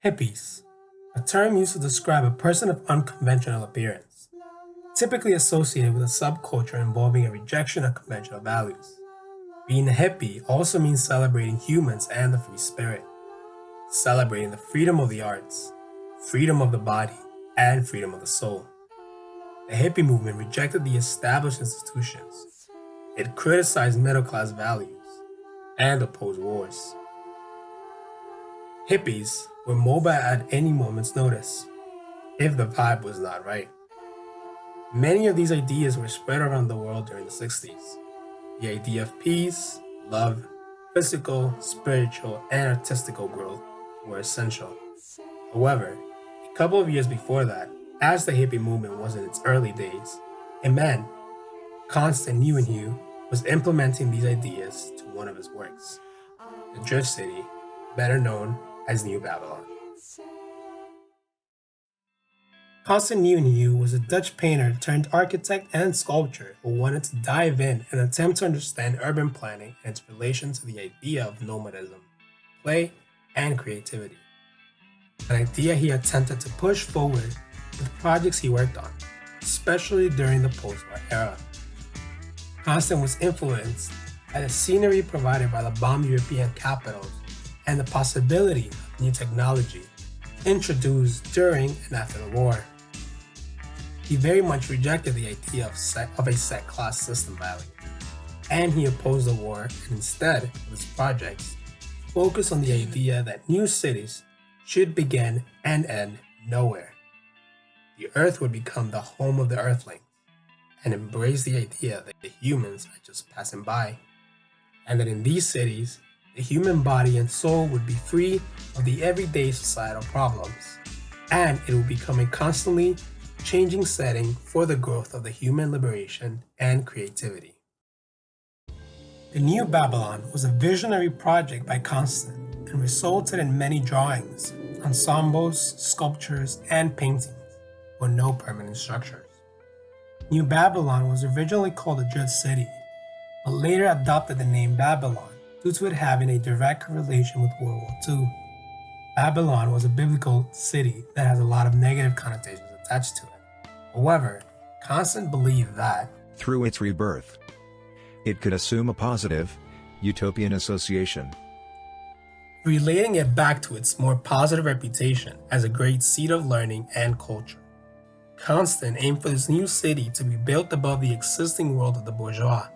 Hippies, a term used to describe a person of unconventional appearance, typically associated with a subculture involving a rejection of conventional values. Being a hippie also means celebrating humans and the free spirit, celebrating the freedom of the arts, freedom of the body, and freedom of the soul. The hippie movement rejected the established institutions. It criticized middle class values and opposed wars. Hippies were mobile at any moment's notice, if the vibe was not right. Many of these ideas were spread around the world during the 60s. The idea of peace, love, physical, spiritual, and artistical growth were essential. However, a couple of years before that, as the hippie movement was in its early days, a man, Constant Newenhue, was implementing these ideas to one of his works, the Drift City, better known as New Babylon. Constant Newenhue was a Dutch painter turned architect and sculptor who wanted to dive in and attempt to understand urban planning and its relation to the idea of nomadism, play, and creativity. An idea he attempted to push forward with projects he worked on, especially during the post-war era. Constant was influenced by the scenery provided by the bombed European capitals and the possibility of new technology introduced during and after the war. He very much rejected the idea of a set class system value, and he opposed the war and instead, with his projects, focused on the idea that new cities should begin and end nowhere. The earth would become the home of the earthlings, and embrace the idea that the humans are just passing by, and that in these cities, the human body and soul would be free of the everyday societal problems, and it would become a constantly changing setting for the growth of the human liberation and creativity. The New Babylon was a visionary project by Constant and resulted in many drawings, ensembles, sculptures, and paintings, with no permanent structures. New Babylon was originally called the Drift City, but later adopted the name Babylon due to it having a direct correlation with World War II. Babylon was a biblical city that has a lot of negative connotations attached to it. However, Constant believed that, through its rebirth, it could assume a positive, utopian association, relating it back to its more positive reputation as a great seat of learning and culture. Constant aimed for this new city to be built above the existing world of the bourgeois,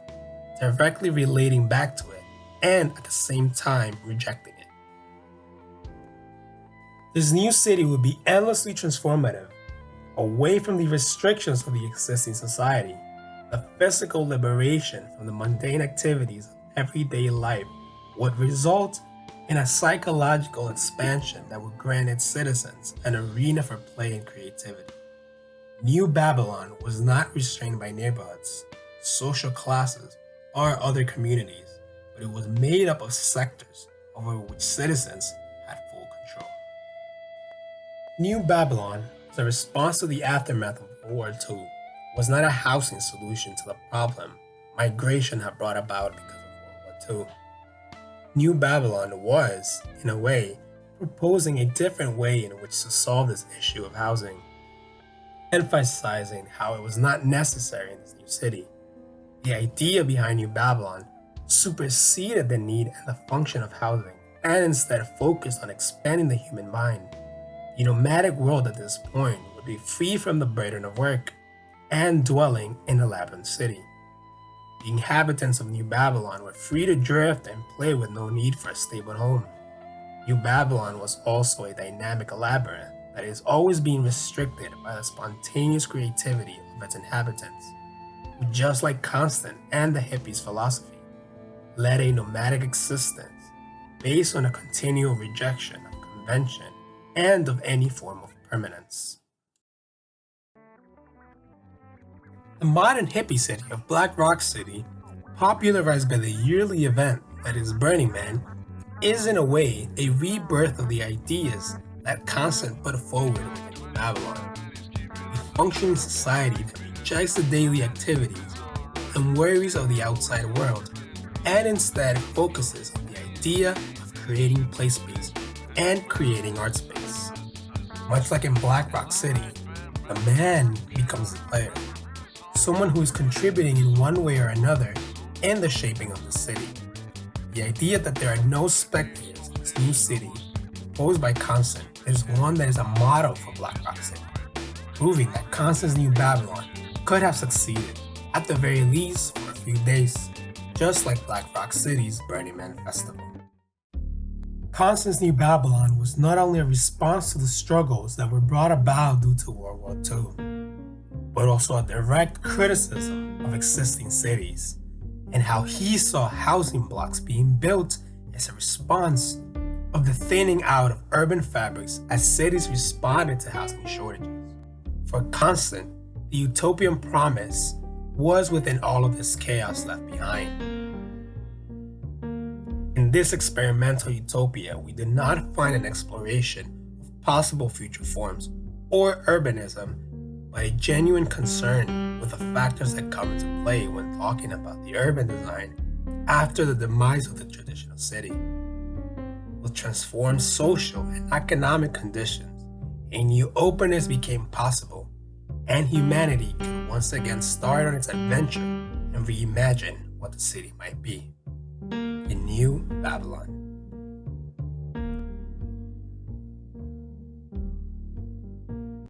directly relating back to it, and at the same time rejecting it. This new city would be endlessly transformative, away from the restrictions of the existing society. The physical liberation from the mundane activities of everyday life would result in a psychological expansion that would grant its citizens an arena for play and creativity. New Babylon was not restrained by neighborhoods, social classes, or other communities, but it was made up of sectors over which citizens had full control. New Babylon, as a response to the aftermath of World War II, was not a housing solution to the problem migration had brought about because of World War II. New Babylon was, in a way, proposing a different way in which to solve this issue of housing, emphasizing how it was not necessary in this new city. The idea behind New Babylon superseded the need and the function of housing, and instead focused on expanding the human mind. The nomadic world at this point would be free from the burden of work and dwelling in a labyrinth city. The inhabitants of New Babylon were free to drift and play with no need for a stable home. New Babylon was also a dynamic labyrinth that is always being restricted by the spontaneous creativity of its inhabitants, who, just like Constant and the hippies' philosophy, led a nomadic existence based on a continual rejection of convention and of any form of permanence. The modern hippie city of Black Rock City, popularized by the yearly event that is Burning Man, is in a way a rebirth of the ideas that Constant put forward in New Babylon. A functioning society that rejects the daily activities and worries of the outside world, and instead focuses on the idea of creating play space and creating art space. Much like in Black Rock City, the man becomes the player, someone who is contributing in one way or another in the shaping of the city. The idea that there are no spectators in this new city, posed by Constant, is one that is a model for Black Rock City, proving that Constant's New Babylon could have succeeded, at the very least for a few days, just like Black Rock City's Burning Man Festival. Constant's New Babylon was not only a response to the struggles that were brought about due to World War II, but also a direct criticism of existing cities and how he saw housing blocks being built as a response of the thinning out of urban fabrics as cities responded to housing shortages. For Constant, the utopian promise was within all of this chaos left behind. In this experimental utopia, we did not find an exploration of possible future forms or urbanism, but a genuine concern with the factors that come into play when talking about the urban design after the demise of the traditional city. With transformed social and economic conditions, a new openness became possible, and humanity could once again start on its adventure and reimagine what the city might be. A New Babylon.